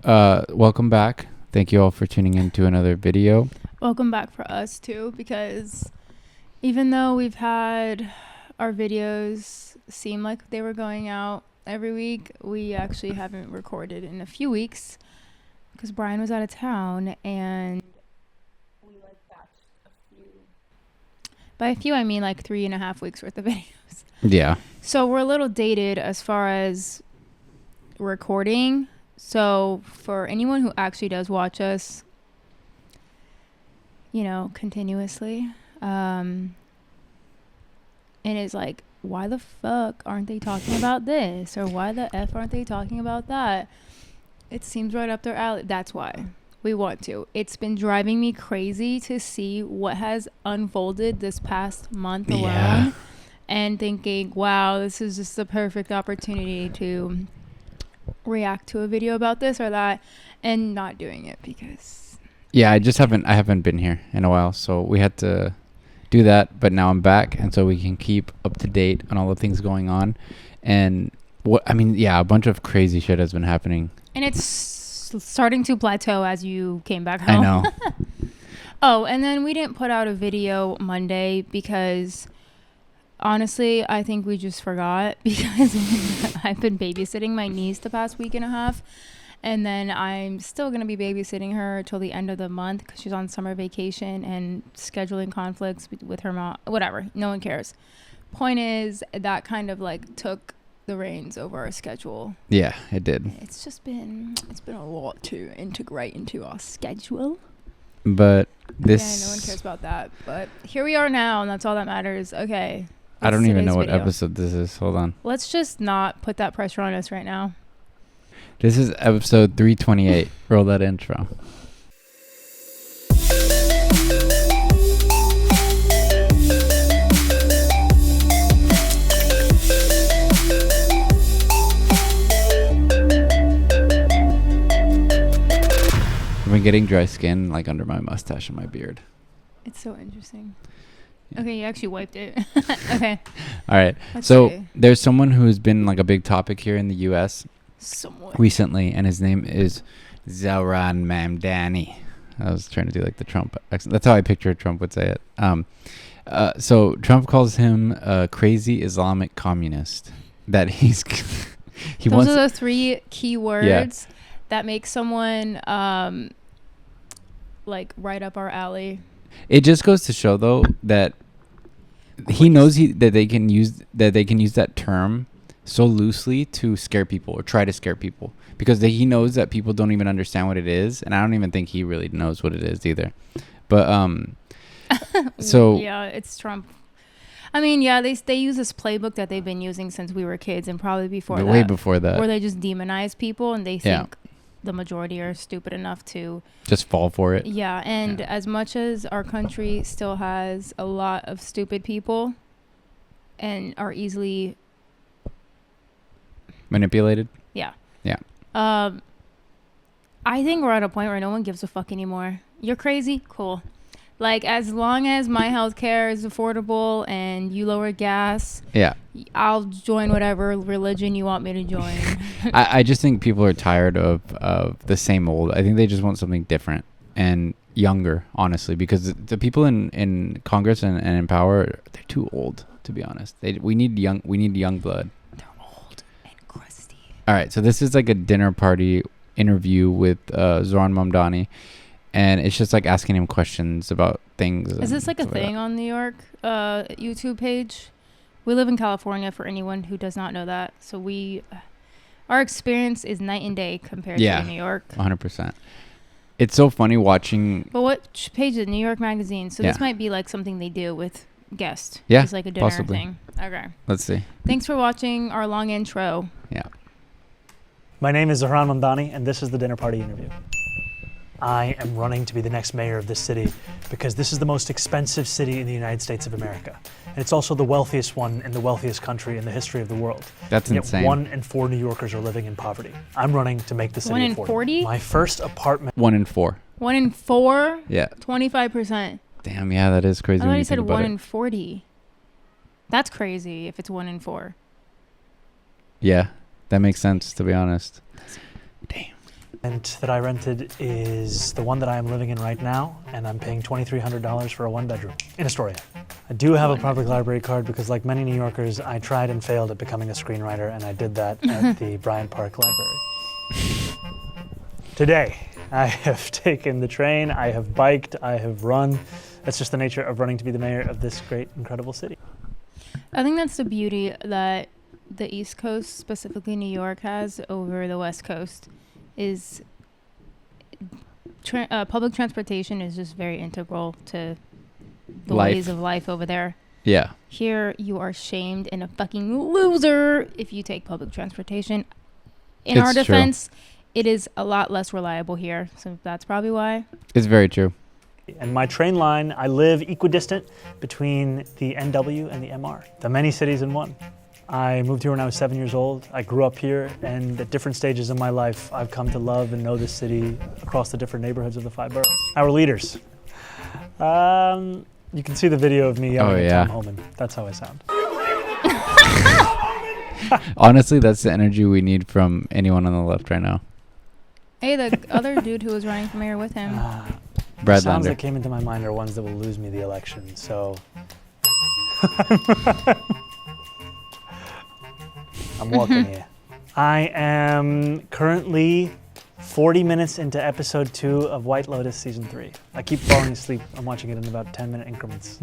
Welcome back. Thank you all for tuning in to another video. Welcome back for us too, because even though we've had our videos seem like they were going out every week, we actually haven't recorded in a few weeks because Brian was out of town, and we batched a few. By a few, I mean like 3.5 weeks worth of videos. Yeah. So we're a little dated as far as recording. So for anyone who actually does watch us, continuously, and is like, why the fuck aren't they talking about this? Or why the F aren't they talking about that? It seems right up their alley. That's why we want to. It's been driving me crazy to see what has unfolded this past month alone, and thinking, wow, this is just the perfect opportunity to react to a video about this or that, and not doing it because I haven't been here in a while, so we had to do that, but now I'm back, and so we can keep up to date on all the things going on. And a bunch of crazy shit has been happening, and it's starting to plateau as you came back home. I know. Oh, and then we didn't put out a video Monday because honestly, I think we just forgot, because I've been babysitting my niece the past week and a half, and then I'm still going to be babysitting her till the end of the month because she's on summer vacation and scheduling conflicts with her mom. Whatever, no one cares. Point is, that kind of took the reins over our schedule. Yeah, it did. It's been a lot to integrate into our schedule. But no one cares about that. But here we are now, and that's all that matters. Okay. I don't even know what episode this is. Hold on. Let's just not put that pressure on us right now. This is episode 328. Roll that intro. I've been getting dry skin under my mustache and my beard. It's so interesting. Yeah. Okay, you actually wiped it. Okay. All right. There's someone who's been a big topic here in the U.S. recently, and his name is Zohran Mamdani. I was trying to do the Trump accent. That's how I pictured Trump would say it. So Trump calls him a crazy Islamic communist. That he's Those are the three key words that make someone right up our alley. It just goes to show, though, that he knows that they can use that term so loosely to scare people or try to scare people, because he knows that people don't even understand what it is, and I don't even think he really knows what it is either. But so yeah, it's Trump. I mean, yeah, they use this playbook that they've been using since we were kids, and probably way before that, where they just demonize people, and they think the majority are stupid enough to just fall for it. Yeah, and as much as our country still has a lot of stupid people and are easily manipulated. Yeah. Yeah. I think we're at a point where no one gives a fuck anymore. You're crazy? Cool. As long as my healthcare is affordable and you lower gas, I'll join whatever religion you want me to join. I just think people are tired of the same old. I think they just want something different and younger, honestly, because the people in Congress and in power, they're too old, to be honest. We need young blood. They're old and crusty. All right, so this is a dinner party interview with Zohran Mamdani. And it's just asking him questions about things. Is this a thing on New York YouTube page? We live in California, for anyone who does not know that. So our experience is night and day compared to New York. 100%. It's so funny watching. But what page is it? New York Magazine. So this might be something they do with guests. Yeah, it's a dinner possibly. thing. Okay. Let's see. Thanks for watching our long intro. Yeah. My name is Zohran Mamdani, and this is the dinner party interview. I am running to be the next mayor of this city because this is the most expensive city in the United States of America. And it's also the wealthiest one in the wealthiest country in the history of the world. That's insane. 1 in 4 New Yorkers are living in poverty. I'm running to make the city 1 in affordable. 40? My first apartment. 1 in 4. 1 in 4? Yeah. 25%. Damn, yeah, that is crazy. I thought you said 1 in 40. That's crazy if it's 1 in 4. Yeah, that makes sense, to be honest. Damn. And that I rented is the one that I am living in right now, and I'm paying $2,300 for a one-bedroom in Astoria. I do have a public library card because, like many New Yorkers, I tried and failed at becoming a screenwriter, and I did that at the Bryant Park Library. Today, I have taken the train, I have biked, I have run. That's just the nature of running to be the mayor of this great, incredible city. I think that's the beauty that the East Coast, specifically New York, has over the West Coast, is public transportation is just very integral to the ways of life over there. Yeah. Here, you are shamed and a fucking loser if you take public transportation. In our defense, it is a lot less reliable here, so that's probably why. It's very true. And my train line, I live equidistant between the NW and the MR, the many cities in one. I moved here when I was 7 years old. I grew up here, and at different stages of my life, I've come to love and know this city across the different neighborhoods of the 5 boroughs. Our leaders. You can see the video of me yelling at Tom Homan. That's how I sound. Honestly, that's the energy we need from anyone on the left right now. Hey, the other dude who was running for mayor with him. Brad sounds Lander. that came into my mind are ones that will lose me the election, so... I'm walking here. I am currently 40 minutes into episode 2 of White Lotus season 3. I keep falling asleep. I'm watching it in about 10-minute increments.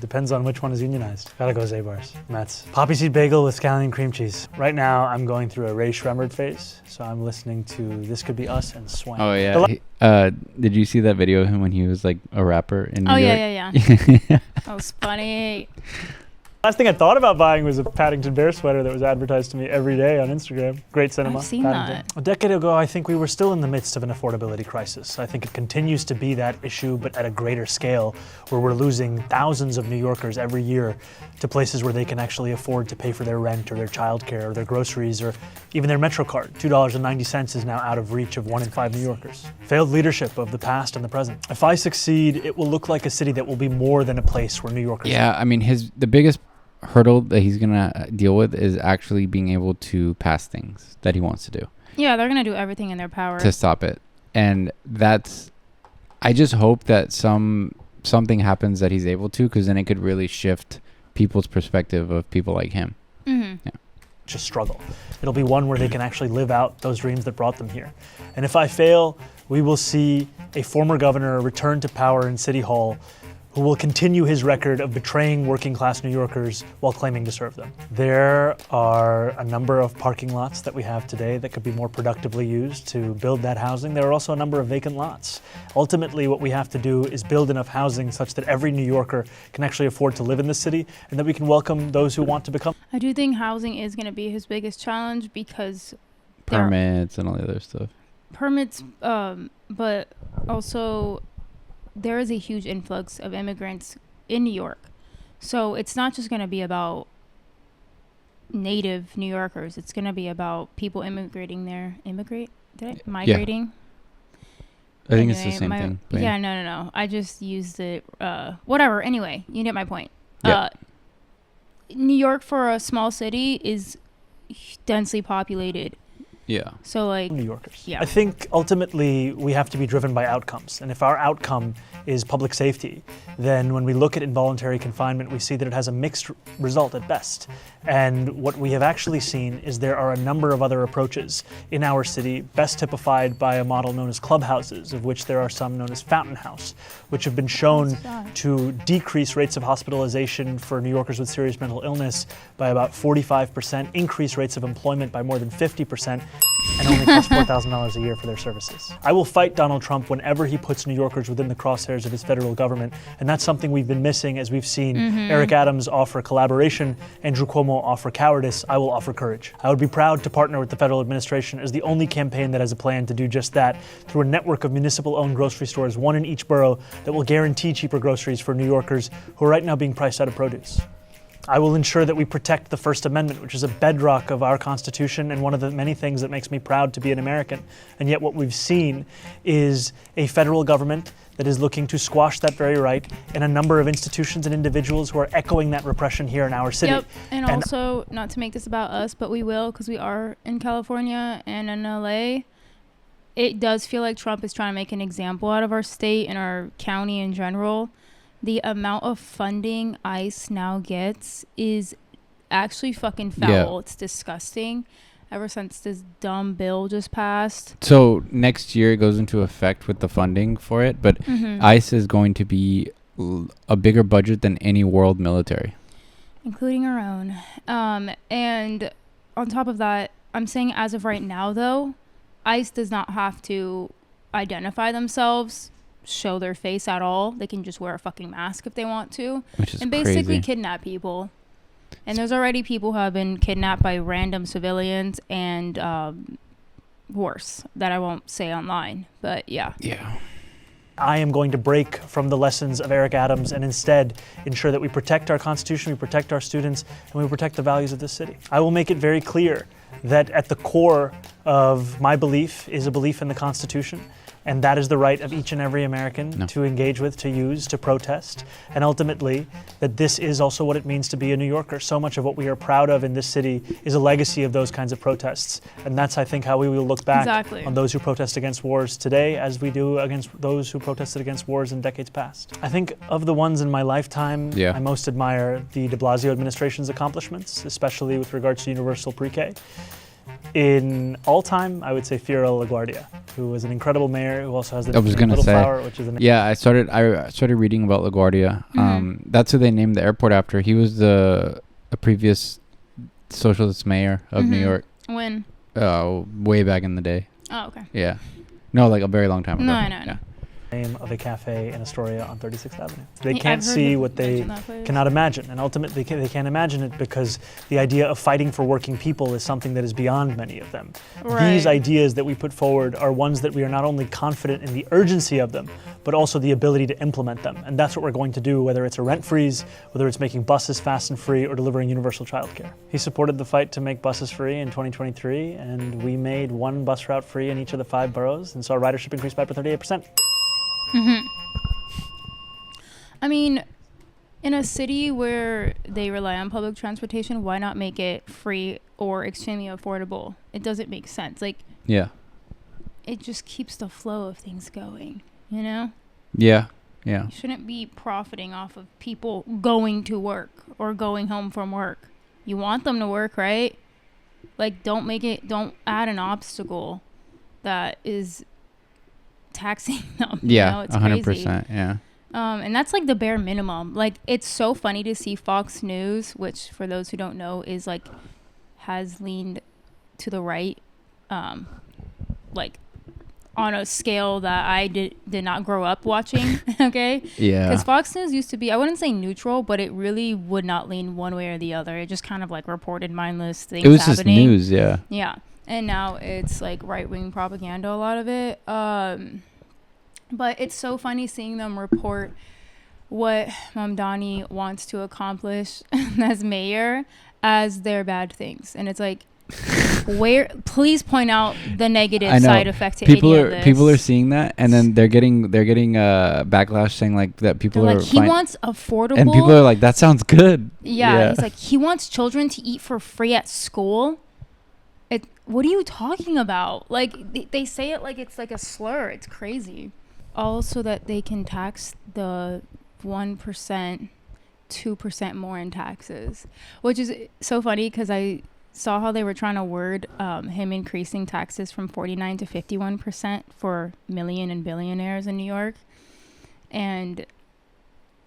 Depends on which one is unionized. Gotta go Zabar's. Mets. Poppy seed bagel with scallion cream cheese. Right now, I'm going through a Ray Shremmerd phase, so I'm listening to This Could Be Us and Swang. Oh, yeah. Did you see that video of him when he was like a rapper in New York? Yeah. That was funny. Last thing I thought about buying was a Paddington Bear sweater that was advertised to me every day on Instagram. Great cinema. I've seen that. A decade ago, I think we were still in the midst of an affordability crisis. I think it continues to be that issue, but at a greater scale, where we're losing thousands of New Yorkers every year to places where they can actually afford to pay for their rent or their childcare or their groceries or even their Metro card. $2.90 is now out of reach of 1 in 5 New Yorkers. Failed leadership of the past and the present. If I succeed, it will look like a city that will be more than a place where New Yorkers Yeah, I mean, the biggest hurdle that he's gonna deal with is actually being able to pass things that he wants to do. Yeah, they're gonna do everything in their power to stop it, and I just hope that something happens that he's able to, because then it could really shift people's perspective of people like him. Mm-hmm. Yeah. Just struggle. It'll be one where they can actually live out those dreams that brought them here. And if I fail, we will see a former governor return to power in City Hall who will continue his record of betraying working-class New Yorkers while claiming to serve them. There are a number of parking lots that we have today that could be more productively used to build that housing. There are also a number of vacant lots. Ultimately, what we have to do is build enough housing such that every New Yorker can actually afford to live in the city, and that we can welcome those who want to become. I do think housing is going to be his biggest challenge, because permits and all the other stuff. Permits, but also there is a huge influx of immigrants in New York. So it's not just going to be about native New Yorkers. It's going to be about people immigrating there. Migrating? I think it's the same thing. Yeah, no. I just used it. Whatever. Anyway, you get my point. Yeah. New York, for a small city, is densely populated. Yeah. So, like, New Yorkers. Yeah. I think ultimately we have to be driven by outcomes. And if our outcome is public safety, then when we look at involuntary confinement, we see that it has a mixed result at best. And what we have actually seen is there are a number of other approaches in our city, best typified by a model known as clubhouses, of which there are some known as Fountain House, which have been shown to decrease rates of hospitalization for New Yorkers with serious mental illness by about 45%, increase rates of employment by more than 50%, and only cost $4,000 a year for their services. I will fight Donald Trump whenever he puts New Yorkers within the crosshairs of his federal government, and that's something we've been missing as we've seen Eric Adams offer collaboration, Andrew Cuomo offer cowardice. I will offer courage. I would be proud to partner with the federal administration as the only campaign that has a plan to do just that through a network of municipal-owned grocery stores, one in each borough, that will guarantee cheaper groceries for New Yorkers who are right now being priced out of produce. I will ensure that we protect the First Amendment, which is a bedrock of our Constitution and one of the many things that makes me proud to be an American. And yet what we've seen is a federal government that is looking to squash that very right, and a number of institutions and individuals who are echoing that repression here in our city. Yep, and also, not to make this about us, but we will, because we are in California and in LA. it does feel like Trump is trying to make an example out of our state and our county in general. The amount of funding ICE now gets is actually fucking foul. Yeah. It's disgusting. Ever since this dumb bill just passed. So next year it goes into effect with the funding for it, but ICE is going to be a bigger budget than any world military, including our own. And on top of that, I'm saying as of right now, though, ICE does not have to identify themselves, show their face at all. They can just wear a fucking mask if they want to, which is and basically kidnap people. And there's already people who have been kidnapped by random civilians and worse that I won't say online. But yeah. Yeah. I am going to break from the lessons of Eric Adams and instead ensure that we protect our Constitution, we protect our students, and we protect the values of this city. I will make it very clear that at the core of my belief is a belief in the Constitution. And that is the right of each and every American to engage with, to use, to protest. And ultimately, that this is also what it means to be a New Yorker. So much of what we are proud of in this city is a legacy of those kinds of protests. And that's, I think, how we will look back on those who protest against wars today as we do against those who protested against wars in decades past. I think of the ones in my lifetime, I most admire the de Blasio administration's accomplishments, especially with regards to universal pre-K. In all time, I would say Fiorello LaGuardia, who was an incredible mayor who also has the Little Flower, which is I started reading about LaGuardia. That's who they named the airport after. He was a previous socialist mayor of New York. When? Way back in the day. Oh, okay. Yeah. No, like a very long time ago. No, I know. Name of a cafe in Astoria on 36th Avenue. They can't see what they cannot imagine, and ultimately they can't imagine it because the idea of fighting for working people is something that is beyond many of them. Right. These ideas that we put forward are ones that we are not only confident in the urgency of them, but also the ability to implement them, and that's what we're going to do, whether it's a rent freeze, whether it's making buses fast and free, or delivering universal childcare. He supported the fight to make buses free in 2023, and we made one bus route free in each of the 5 boroughs, and saw ridership increase by 38%. I mean, in a city where they rely on public transportation, why not make it free or extremely affordable? It doesn't make sense. Like, it just keeps the flow of things going, you know? Yeah. You shouldn't be profiting off of people going to work or going home from work. You want them to work, right? Like, don't add an obstacle that is taxing them. Yeah, it's 100%. Crazy. Yeah. And that's like the bare minimum. Like, it's so funny to see Fox News, which for those who don't know is like has leaned to the right, like on a scale that I did not grow up watching. Okay. Yeah. Because Fox News used to be, I wouldn't say neutral, but it really would not lean one way or the other. It just kind of like reported mindless things. It was happening. Just news. Yeah. Yeah. And now it's like right-wing propaganda, a lot of it. But it's so funny seeing them report what Mamdani wants to accomplish as mayor as their bad things. And it's like, please point out the negative side effect to any of this. People are seeing that, and then they're getting backlash saying like that people are like, he wants affordable. And people are like, that sounds good. Yeah. He's like, he wants children to eat for free at school. What are you talking about? Like, they say it like it's like a slur. It's crazy. Also that they can tax the 1%, 2% more in taxes, which is so funny because I saw how they were trying to word him increasing taxes from 49 to 51% for million and billionaires in New York. And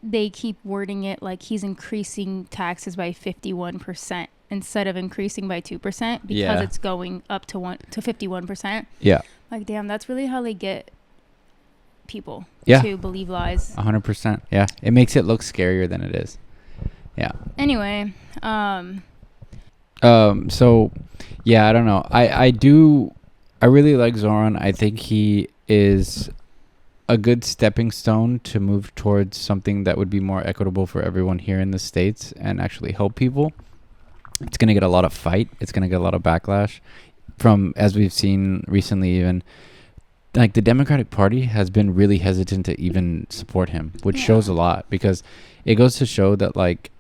they keep wording it like he's increasing taxes by 51%. Instead of increasing by 2% because it's going up to 51%. Yeah. Like, damn, that's really how they get people to believe lies. 100%. Yeah. It makes it look scarier than it is. Yeah. Anyway, so yeah, I don't know. I really like Zohran. I think he is a good stepping stone to move towards something that would be more equitable for everyone here in the States and actually help people. It's going to get a lot of fight. It's going to get a lot of backlash from, as we've seen recently, even like the Democratic Party has been really hesitant to even support him, which shows a lot because it goes to show that like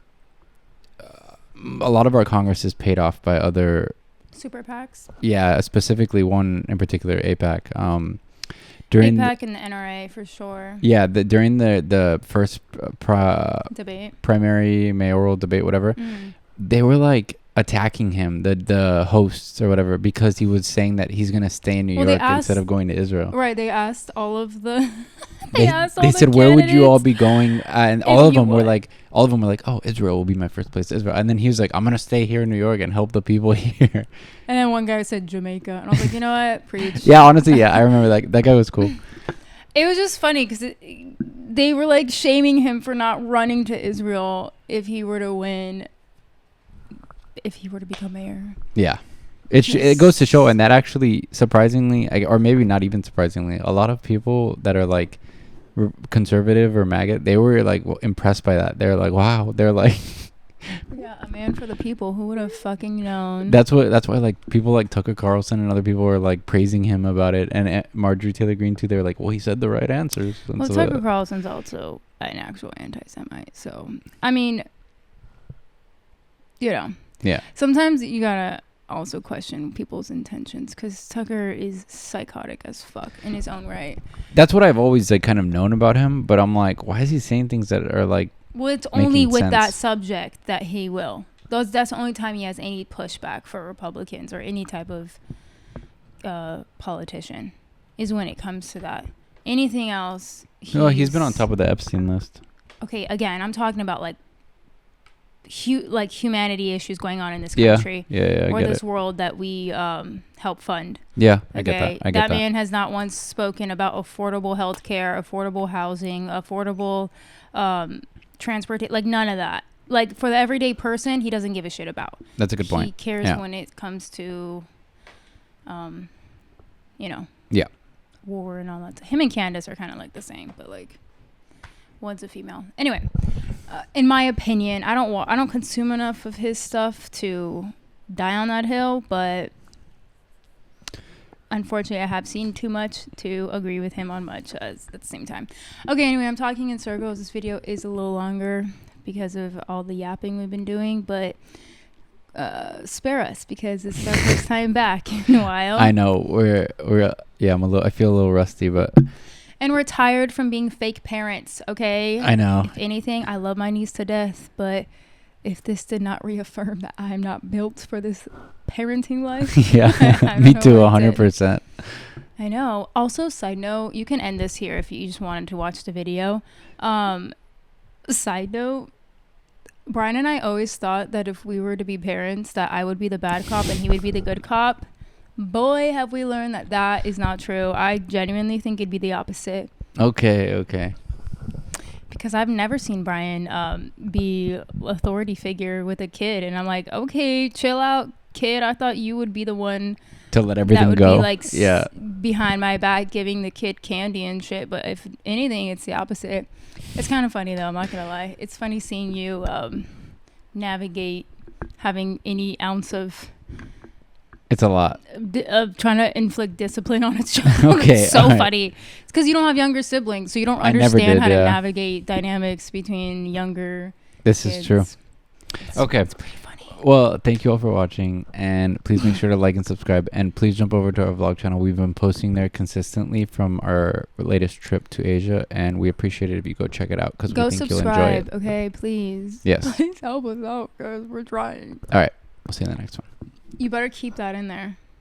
a lot of our Congress is paid off by other Super PACs. Yeah, specifically one in particular, AIPAC. During AIPAC and the NRA for sure. Yeah, during the first Debate. primary mayoral debate, whatever, they were like attacking him, the hosts or whatever, because he was saying that he's gonna stay in New York instead of going to Israel. Right. They asked all of the. They said, where would you all be going? And all of them were like, oh, Israel will be my first place to Israel. And then he was like, I'm going to stay here in New York and help the people here. And then one guy said Jamaica. And I was like, you know what? Preach. Yeah, honestly, yeah. I remember that guy was cool. It was just funny because they were like shaming him for not running to Israel if he were to win, if he were to become mayor. Yeah. It goes to show, and that actually, surprisingly, or maybe not even surprisingly, a lot of people that are like conservative or MAGA, they were like impressed by that. They're like, wow. They're like, yeah, a man for the people. Who would have fucking known? That's why like people like Tucker Carlson and other people were like praising him about it, and Marjorie Taylor Greene too. They're like, well, he said the right answers. Well, Tucker Carlson's also an actual anti-Semite, so I mean, yeah. Sometimes you gotta also question people's intentions, because Tucker is psychotic as fuck in his own right. That's what I've always like kind of known about him, but I'm like, why is he saying things that are like, well, it's only with that subject that he will. That's the only time he has any pushback for Republicans or any type of politician, is when it comes to that. Anything else, he's been on top of the Epstein list. Okay, again, I'm talking about like humanity issues going on in this country, or this world that we help fund. Yeah, I get that. That man has not once spoken about affordable health care, affordable housing, affordable transport, like none of that. Like for the everyday person, he doesn't give a shit about. That's a good point. He cares when it comes to, war and all that. Him and Candace are kind of like the same, but like one's a female. Anyway. In my opinion, I don't consume enough of his stuff to die on that hill, but unfortunately I have seen too much to agree with him on much at the same time. Okay, anyway, I'm talking in circles. This video is a little longer because of all the yapping we've been doing, but spare us because it's our first time back in a while. I know I feel a little rusty, but. And we're tired from being fake parents, okay? I know. If anything, I love my niece to death, but if this did not reaffirm that I'm not built for this parenting life. Yeah, me too, 100%. I know. Also, side note, you can end this here if you just wanted to watch the video. Side note, Brian and I always thought that if we were to be parents, that I would be the bad cop and he would be the good cop. Boy, have we learned that is not true. I genuinely think it'd be the opposite. Okay. Because I've never seen Brian be authority figure with a kid, and I'm like, okay, chill out, kid. I thought you would be the one to let everything that would go. Be like behind my back giving the kid candy and shit. But if anything, it's the opposite. It's kind of funny though. I'm not gonna lie. It's funny seeing you navigate having any ounce of. It's a lot. Of trying to inflict discipline on its child. Okay, it's so funny. It's because you don't have younger siblings, so you don't understand how to navigate dynamics between younger kids. This is true. Okay. It's pretty funny. Well, thank you all for watching, and please make sure to like and subscribe, and please jump over to our vlog channel. We've been posting there consistently from our latest trip to Asia, and we appreciate it if you go check it out because we think you'll enjoy it. Okay, please. Yes. Please help us out because we're trying. All right. We'll see you in the next one. You better keep that in there.